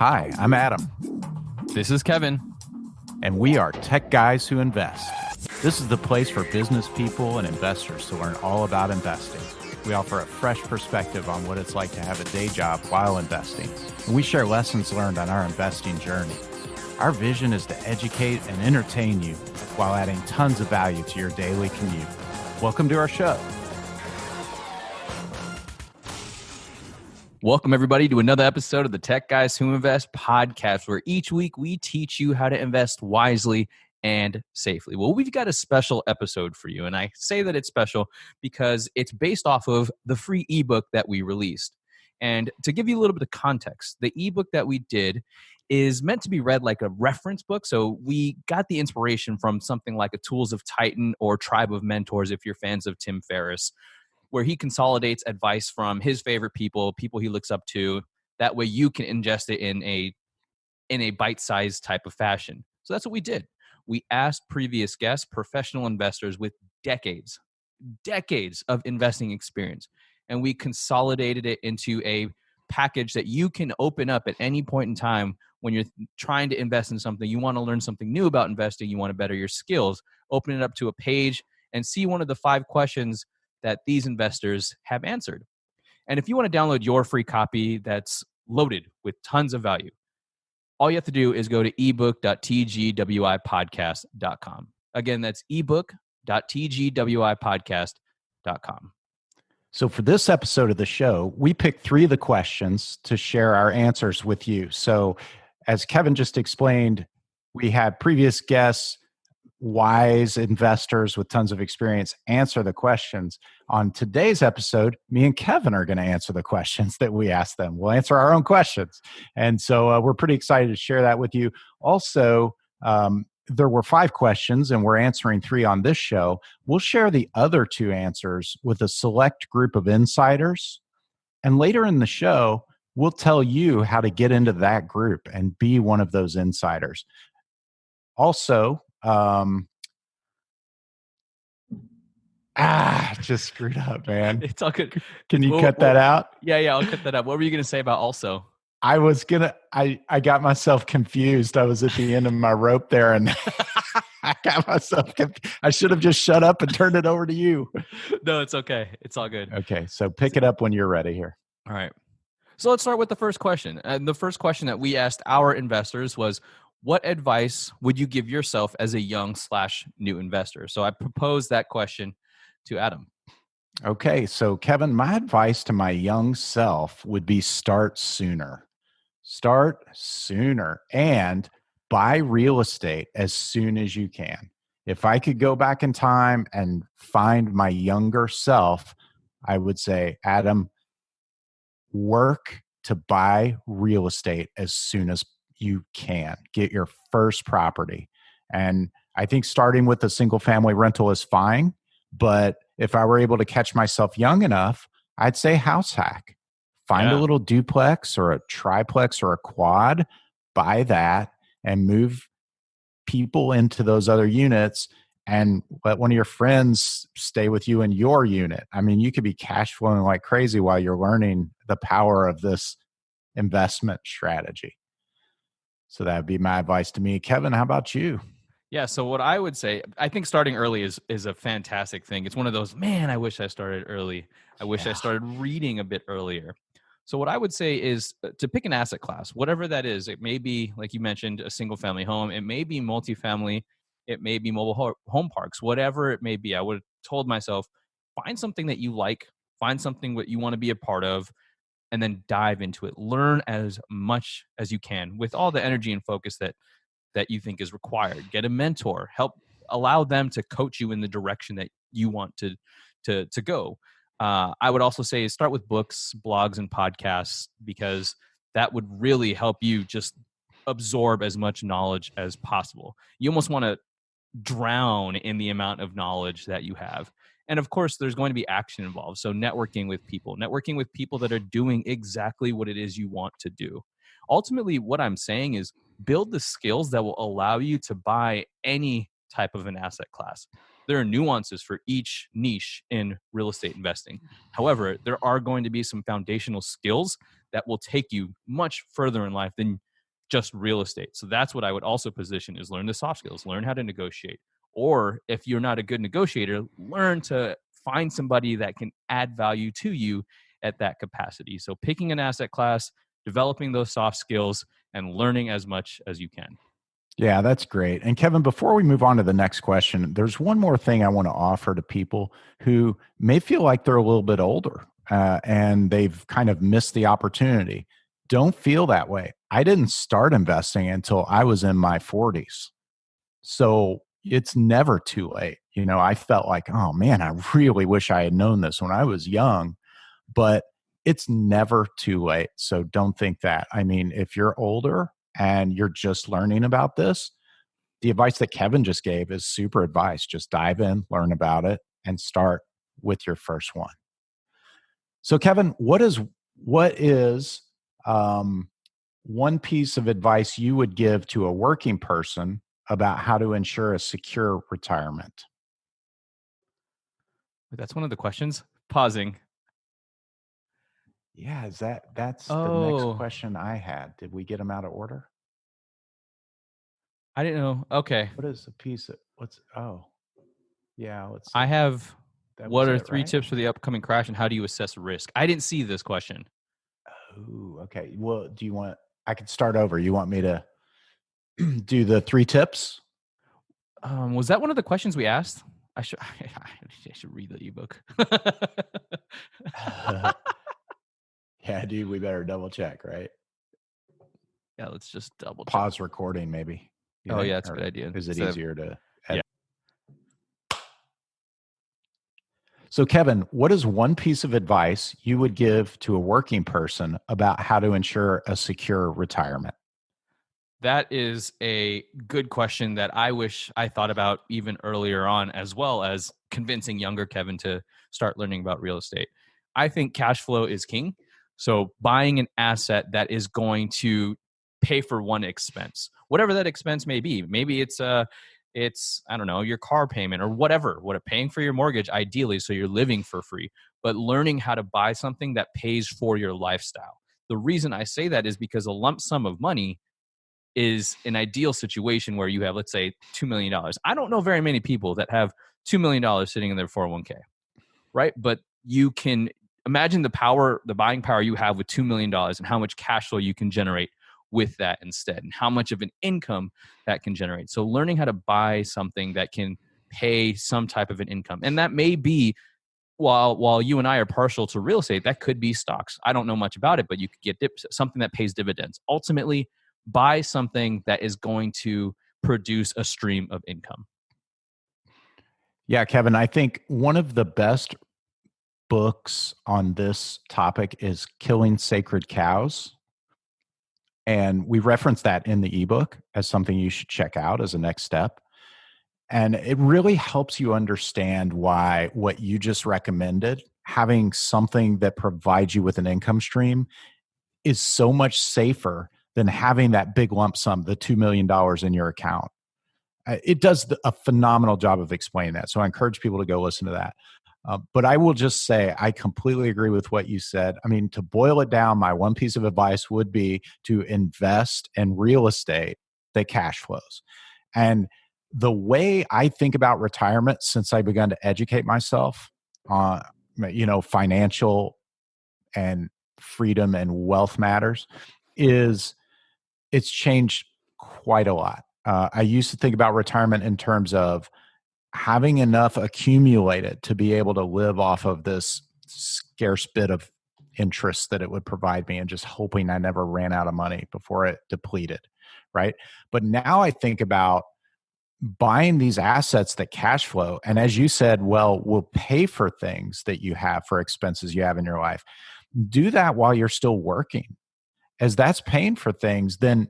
Hi, I'm Adam, This is Kevin. and we are Tech Guys Who Invest. This is the place for business people and investors to learn all about investing. We offer a fresh perspective on what it's like to have a day job while investing, and we share lessons learned on our investing journey. Our vision is to educate and entertain you while adding tons of value to your daily commute. Welcome to our show. Welcome, everybody, to another episode of the Tech Guys Who Invest podcast, where each week we teach you how to invest wisely and safely. Well, we've got a special episode for you, and I say that it's special because it's based off of the free ebook that we released. And to give you a little bit of context, the ebook that we did is meant to be read like a reference book. So we got the inspiration from something like a Tools of Titan or Tribe of Mentors, if you're fans of Tim Ferriss, where he consolidates advice from his favorite people he looks up to. That way you can ingest it in a bite-sized type of fashion. So that's what we did. We asked previous guests, professional investors with decades of investing experience, and we consolidated it into a package that you can open up at any point in time when you're trying to invest in something. You want to learn something new about investing, you want to better your skills, open it up to a page and see one of the 5 questions that these investors have answered. And if you want to download your free copy that's loaded with tons of value, all you have to do is go to ebook.tgwipodcast.com. Again, that's ebook.tgwipodcast.com. So for this episode of the show, we picked 3 of the questions to share our answers with you. So as Kevin just explained, we had previous guests, wise investors with tons of experience, answer the questions. On today's episode, me and Kevin are going to answer the questions that we asked them. We'll answer our own questions. And so we're pretty excited to share that with you. Also, there were 5 questions and we're answering 3 on this show. We'll share the other 2 answers with a select group of insiders. And later in the show, we'll tell you how to get into that group and be one of those insiders. Also, just screwed up, man. It's all good. Can you cut that out? Yeah, I'll cut that out. What were you going to say about also? I got myself confused. I was at the end of my rope there and I got myself confused. I should have just shut up and turned it over to you. No, it's okay. It's all good. Okay, so pick it up when you're ready here. All right. So let's start with the first question. And the first question that we asked our investors was, what advice would you give yourself as a young/new investor? So I proposed that question to Adam. Okay, so Kevin, my advice to my young self would be start sooner. Start sooner and buy real estate as soon as you can. If I could go back in time and find my younger self, I would say, Adam, work to buy real estate as soon as you can. Get your first property. And I think starting with a single family rental is fine. But if I were able to catch myself young enough, I'd say house hack. Find a little duplex or a triplex or a quad, buy that and move people into those other units and let one of your friends stay with you in your unit. I mean, you could be cash flowing like crazy while you're learning the power of this investment strategy. So that would be my advice to me. Kevin, how about you? Yeah, so what I would say, I think starting early is a fantastic thing. It's one of those, man, I wish I started early. I wish I started reading a bit earlier. So what I would say is to pick an asset class, whatever that is. It may be, like you mentioned, a single family home. It may be multifamily. It may be mobile home parks, whatever it may be. I would have told myself, find something that you like, find something that you want to be a part of, and then dive into it. Learn as much as you can with all the energy and focus that you think is required. Get a mentor, allow them to coach you in the direction that you want to go. I would also say start with books, blogs, and podcasts, because that would really help you just absorb as much knowledge as possible. You almost want to drown in the amount of knowledge that you have. And of course, there's going to be action involved. So networking with people that are doing exactly what it is you want to do. Ultimately, what I'm saying is build the skills that will allow you to buy any type of an asset class. There are nuances for each niche in real estate investing. However, there are going to be some foundational skills that will take you much further in life than just real estate. So that's what I would also position is learn the soft skills, learn how to negotiate. Or if you're not a good negotiator, learn to find somebody that can add value to you at that capacity. So picking an asset class, developing those soft skills, and learning as much as you can. Yeah, that's great. And Kevin, before we move on to the next question, there's one more thing I want to offer to people who may feel like they're a little bit older and they've kind of missed the opportunity. Don't feel that way. I didn't start investing until I was in my 40s. So it's never too late. You know, I felt like, oh man, I really wish I had known this when I was young, but it's never too late. So don't think that. I mean, if you're older and you're just learning about this, the advice that Kevin just gave is super advice. Just dive in, learn about it, and start with your first one. So, Kevin, what is um, one piece of advice you would give to a working person about how to ensure a secure retirement? That's one of the questions. Pausing. Yeah, that's the next Oh, question I had. Did we get them out of order? I didn't know. Okay. What is a piece of what's yeah, let's I see. have That what was are it, three right? tips for the upcoming crash and how do you assess risk? I didn't see this question. Oh, okay. Well, do you want I could start over. You want me to do the three tips? Was that one of the questions we asked? I should read the ebook. Yeah, dude, we better double check, right? Yeah, let's just double check. Pause recording, maybe. You Oh think? yeah, that's a Or good idea. is it Instead of- easier to yeah. edit? So, Kevin, what is one piece of advice you would give to a working person about how to ensure a secure retirement? That is a good question that I wish I thought about even earlier on, as well as convincing younger Kevin to start learning about real estate. I think cash flow is king. So buying an asset that is going to pay for one expense, whatever that expense may be. Maybe it's I don't know, your car payment or whatever, paying for your mortgage ideally so you're living for free, but learning how to buy something that pays for your lifestyle. The reason I say that is because a lump sum of money is an ideal situation where you have, let's say, $2 million. I don't know very many people that have $2 million sitting in their 401k, right? But you can imagine the buying power you have with $2 million and how much cash flow you can generate with that instead and how much of an income that can generate. So learning how to buy something that can pay some type of an income. And that may be while you and I are partial to real estate, that could be stocks. I don't know much about it, but you could get something that pays dividends. Ultimately, buy something that is going to produce a stream of income. Yeah, Kevin, I think one of the best books on this topic is Killing Sacred Cows. And we reference that in the ebook as something you should check out as a next step. And it really helps you understand why what you just recommended, having something that provides you with an income stream, is so much safer than having that big lump sum, the $2 million in your account. It does a phenomenal job of explaining that. So I encourage people to go listen to that. But I will just say, I completely agree with what you said. I mean, to boil it down, my one piece of advice would be to invest in real estate that cash flows. And the way I think about retirement since I begun to educate myself on, financial and freedom and wealth matters is it's changed quite a lot. I used to think about retirement in terms of having enough accumulated to be able to live off of this scarce bit of interest that it would provide me and just hoping I never ran out of money before it depleted. Right. But now I think about buying these assets that cash flow. And as you said, well, will pay for things that you have for expenses you have in your life. Do that while you're still working. As that's paying for things, then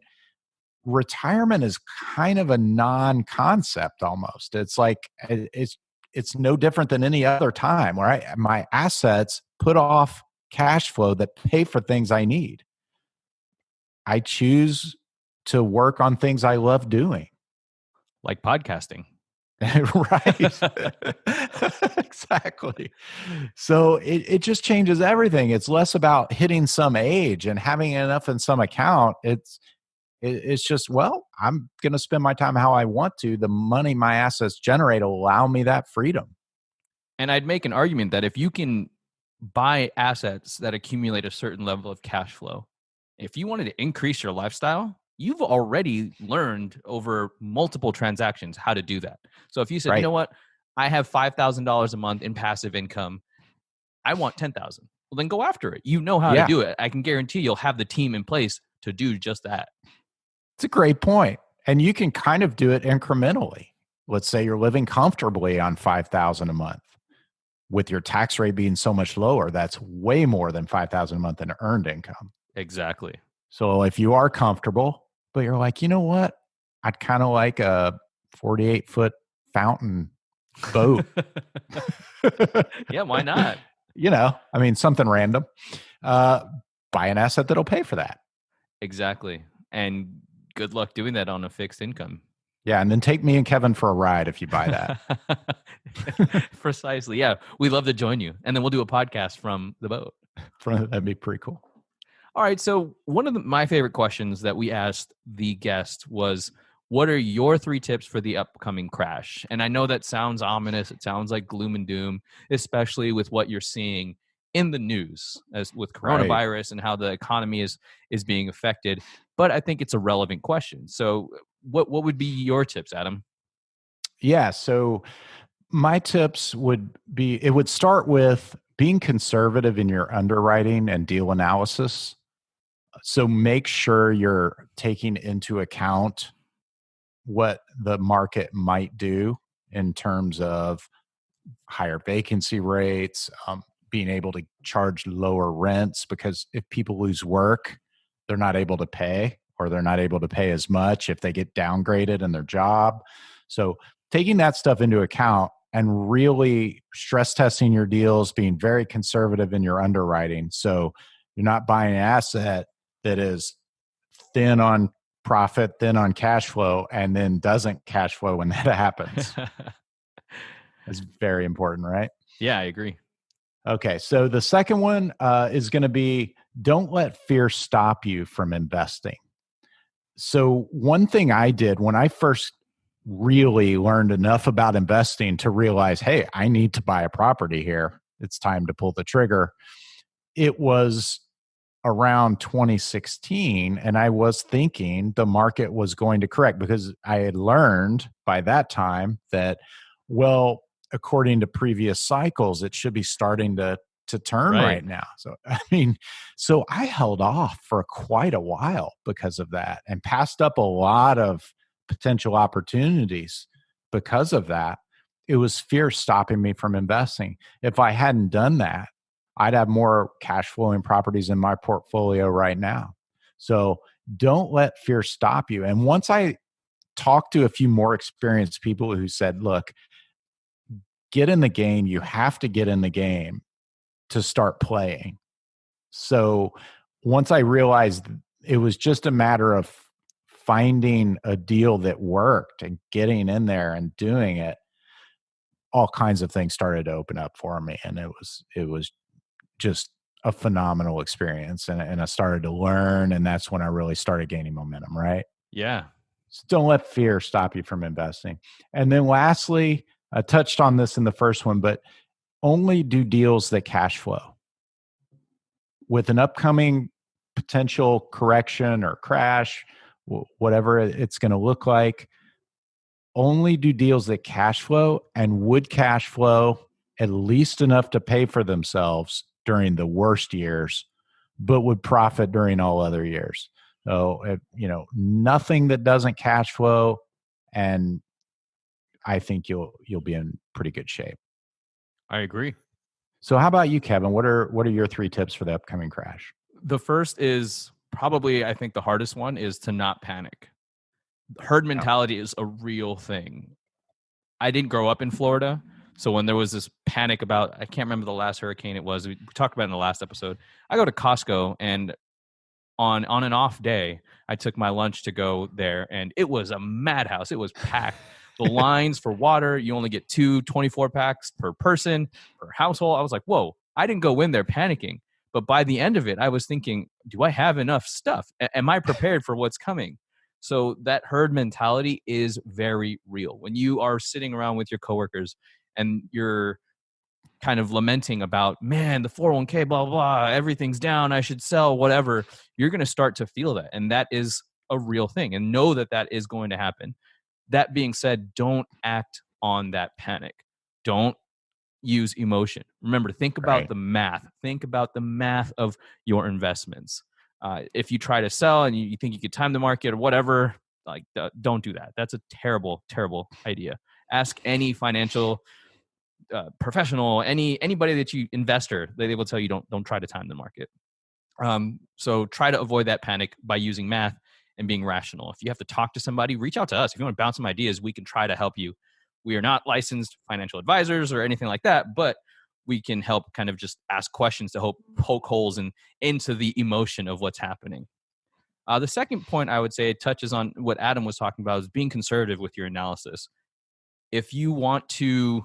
retirement is kind of a non-concept almost. It's like it's no different than any other time where my assets put off cash flow that pay for things I need. I choose to work on things I love doing. Like podcasting. Right. Exactly. So it just changes everything. It's less about hitting some age and having enough in some account. It's just, well, I'm going to spend my time how I want to. The money my assets generate will allow me that freedom. And I'd make an argument that if you can buy assets that accumulate a certain level of cash flow, if you wanted to increase your lifestyle, you've already learned over multiple transactions how to do that. So if you said, you Right. know what, I have $5,000 a month in passive income, I want 10,000. Well, then go after it. You know how to Yeah. do it. I can guarantee you'll have the team in place to do just that. It's a great point. And you can kind of do it incrementally. Let's say you're living comfortably on 5,000 a month. With your tax rate being so much lower, that's way more than 5,000 a month in earned income. Exactly. So if you are comfortable, but you're like, you know what? I'd kind of like a 48-foot fountain boat. Yeah, why not? I mean, something random. Uh, Buy an asset that'll pay for that. Exactly. And good luck doing that on a fixed income. Yeah, and then take me and Kevin for a ride if you buy that. Precisely. Yeah, we'd love to join you. And then we'll do a podcast from the boat. That'd be pretty cool. All right. So, one of my favorite questions that we asked the guest was, what are your 3 tips for the upcoming crash? And I know that sounds ominous. It sounds like gloom and doom, especially with what you're seeing in the news as with Right. coronavirus and how the economy is being affected. But I think it's a relevant question. So, what would be your tips, Adam? Yeah. So my tips would be it would start with being conservative in your underwriting and deal analysis. So make sure you're taking into account what the market might do in terms of higher vacancy rates, being able to charge lower rents, because if people lose work, they're not able to pay, or they're not able to pay as much if they get downgraded in their job. So taking that stuff into account and really stress testing your deals, being very conservative in your underwriting. So you're not buying an asset that is thin on profit, thin on cash flow, and then doesn't cash flow when that happens. That's very important, right? Yeah, I agree. Okay, so the second one is going to be don't let fear stop you from investing. So, one thing I did when I first really learned enough about investing to realize, hey, I need to buy a property here, it's time to pull the trigger. It was around 2016, and I was thinking the market was going to correct because I had learned by that time that, well, according to previous cycles, it should be starting to turn Right. right now. So I mean, so I held off for quite a while because of that and passed up a lot of potential opportunities because of that. It was fear stopping me from investing. If I hadn't done that, I'd have more cash flowing properties in my portfolio right now. So don't let fear stop you. And once I talked to a few more experienced people who said, look, get in the game. You have to get in the game to start playing. So once I realized it was just a matter of finding a deal that worked and getting in there and doing it, all kinds of things started to open up for me. And it was just a phenomenal experience. And I started to learn, and that's when I really started gaining momentum, right? Yeah. So don't let fear stop you from investing. And then lastly, I touched on this in the first one, but only do deals that cash flow. With an upcoming potential correction or crash, whatever it's going to look like, only do deals that cash flow and would cash flow at least enough to pay for themselves during the worst years, but would profit during all other years. So, nothing that doesn't cash flow, and I think you'll be in pretty good shape. I agree. So, how about you, Kevin? What are your 3 tips for the upcoming crash? The first is probably, I think, the hardest one is to not panic. Herd Yeah. mentality is a real thing. I didn't grow up in Florida. So when there was this panic about, I can't remember the last hurricane it was, we talked about it in the last episode. I go to Costco, and on an off day, I took my lunch to go there, and it was a madhouse. It was packed. The lines for water, you only get 24 packs per person, per household. I was like, whoa, I didn't go in there panicking. But by the end of it, I was thinking, do I have enough stuff? Am I prepared for what's coming? So that herd mentality is very real. When you are sitting around with your coworkers and you're kind of lamenting about, man, the 401k, blah, blah, blah, everything's down, I should sell, whatever, you're going to start to feel that. And that is a real thing. And know that that is going to happen. That being said, don't act on that panic. Don't use emotion. Remember, think about Right. the math. Think about the math of your investments. If you try to sell and you think you could time the market or whatever, like don't do that. That's a terrible, terrible idea. Ask any financial professional, anybody that you investor, they will tell you don't try to time the market. So try to avoid that panic by using math and being rational. If you have to talk to somebody, reach out to us. If you want to bounce some ideas, we can try to help you. We are not licensed financial advisors or anything like that, but we can help kind of just ask questions to help poke holes into the emotion of what's happening. The second point I would say touches on what Adam was talking about is being conservative with your analysis. If you want to,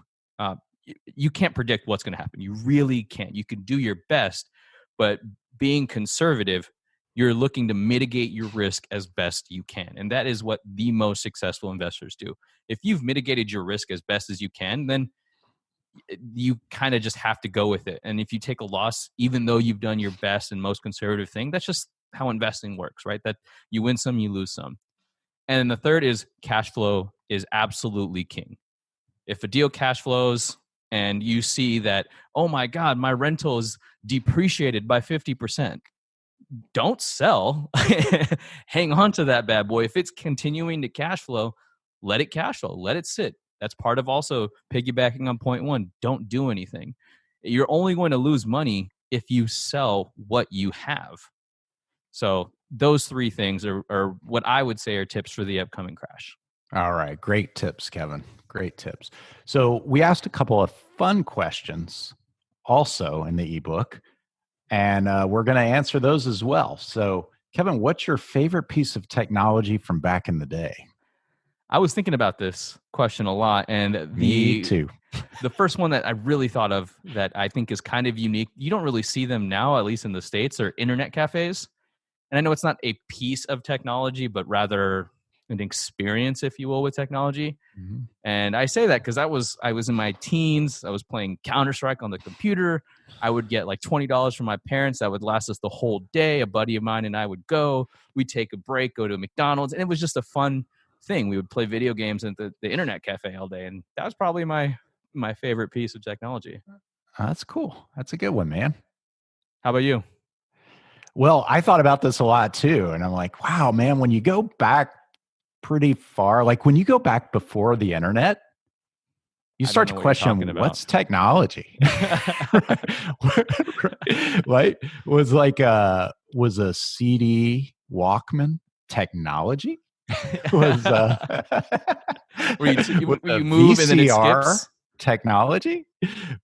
you can't predict what's going to happen. You really can't. You can do your best, but being conservative, you're looking to mitigate your risk as best you can. And that is what the most successful investors do. If you've mitigated your risk as best as you can, then you kind of just have to go with it. And if you take a loss, even though you've done your best and most conservative thing, that's just how investing works, right? That you win some, you lose some. And then the third is cash flow is absolutely king. If a deal cash flows and you see that, oh my God, my rental is depreciated by 50%, don't sell. Hang on to that bad boy. If it's continuing to cash flow, let it cash flow. Let it sit. That's part of also piggybacking on point one. Don't do anything. You're only going to lose money if you sell what you have. So those three things are what I would say are tips for the upcoming crash. All right. Great tips, Kevin. Great tips. So we asked a couple of fun questions also in the ebook, and we're going to answer those as well. So, Kevin, what's your favorite piece of technology from back in the day? I was thinking about this question a lot, and Me too. the first one that I really thought of that I think is kind of unique, you don't really see them now, at least in the States, are internet cafes. And I know it's not a piece of technology, but rather an experience, if you will, with technology. Mm-hmm. And I say that because I was in my teens. I was playing Counter-Strike on the computer. I would get like $20 from my parents. That would last us the whole day. A buddy of mine and I would go. We'd take a break, go to McDonald's, and it was just a fun thing. We would play video games at the internet cafe all day, and that was probably my favorite piece of technology. That's cool. That's a good one, man. How about you? Well, I thought about this a lot too. And I'm like, wow, man, when you go back pretty far, like when you go back before the internet, you start to question what's technology. Right? Was a CD Walkman technology? Was where you move and then it skips? Technology?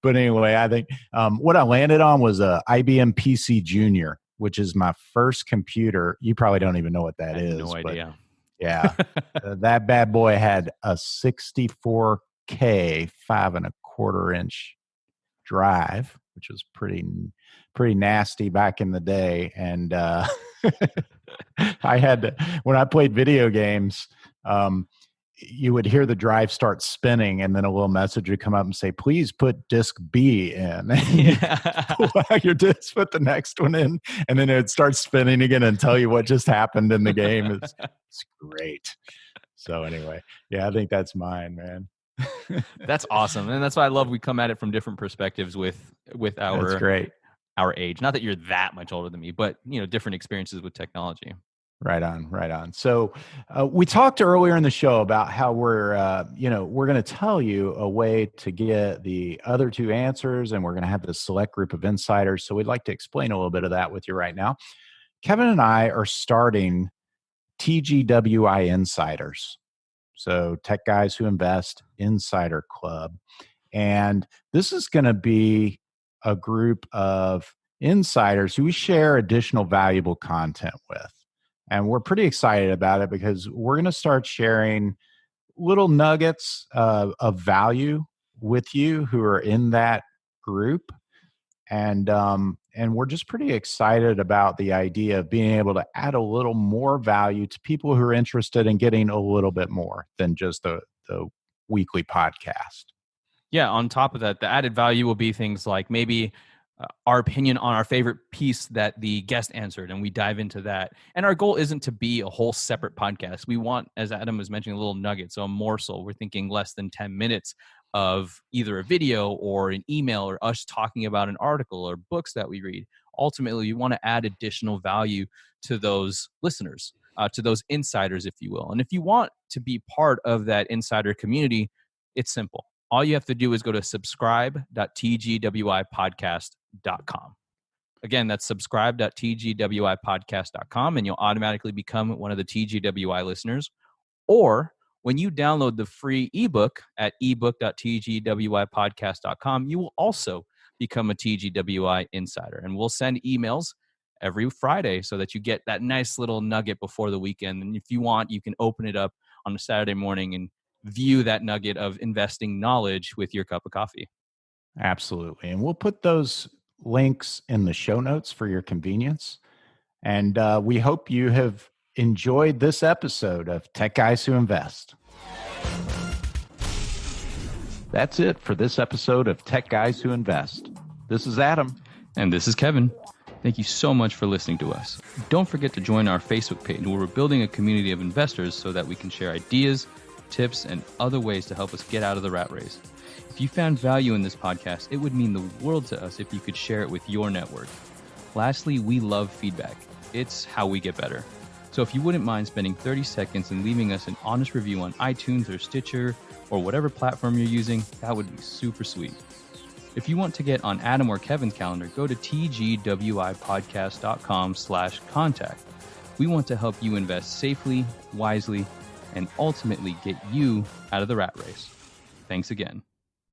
But anyway, I think what I landed on was a IBM PC Junior, which is my first computer. You probably don't even know what that is. No idea. Yeah, that bad boy had a 64K 5.25-inch drive, which was pretty nasty back in the day. And I had to, when I played video games, you would hear the drive start spinning, and then a little message would come up and say, "Please put disk B in." Pull out your disk, put the next one in, and then it'd start spinning again and tell you what just happened in the game. It's great. So anyway, yeah, I think that's mine, man. That's awesome, and that's why I love we come at it from different perspectives with our that's great. Our age. Not that you're that much older than me, but different experiences with technology. Right on. So we talked earlier in the show about how we're going to tell you a way to get the other two answers, and we're going to have this select group of insiders. So we'd like to explain a little bit of that with you right now. Kevin and I are starting TGWI Insiders. So Tech Guys Who Invest Insider Club. And this is going to be a group of insiders who we share additional valuable content with. And we're pretty excited about it because we're going to start sharing little nuggets of value with you who are in that group. And we're just pretty excited about the idea of being able to add a little more value to people who are interested in getting a little bit more than just the weekly podcast. Yeah, on top of that, the added value will be things like maybe our opinion on our favorite piece that the guest answered, and we dive into that. And our goal isn't to be a whole separate podcast. We want, as Adam was mentioning, a little nugget, so a morsel. We're thinking less than 10 minutes of either a video or an email or us talking about an article or books that we read. Ultimately, you want to add additional value to those listeners, to those insiders, if you will. And if you want to be part of that insider community, it's simple. All you have to do is go to subscribe.tgwipodcast.com. Again, that's subscribe.tgwipodcast.com, and you'll automatically become one of the TGWI listeners. Or when you download the free ebook at ebook.tgwipodcast.com, you will also become a TGWI insider. And we'll send emails every Friday so that you get that nice little nugget before the weekend. And if you want, you can open it up on a Saturday morning and view that nugget of investing knowledge with your cup of coffee. Absolutely. And we'll put those links in the show notes for your convenience. And we hope you have enjoyed this episode of Tech Guys Who Invest. That's it for this episode of Tech Guys Who Invest. This is Adam. And this is Kevin. Thank you so much for listening to us. Don't forget to join our Facebook page where we're building a community of investors so that we can share ideas, tips, and other ways to help us get out of the rat race. If you found value in this podcast, it would mean the world to us if you could share it with your network. Lastly, we love feedback. It's how we get better. So if you wouldn't mind spending 30 seconds and leaving us an honest review on iTunes or Stitcher or whatever platform you're using, that would be super sweet. If you want to get on Adam or Kevin's calendar, go to tgwipodcast.com/contact. We want to help you invest safely, wisely, and ultimately get you out of the rat race. Thanks again.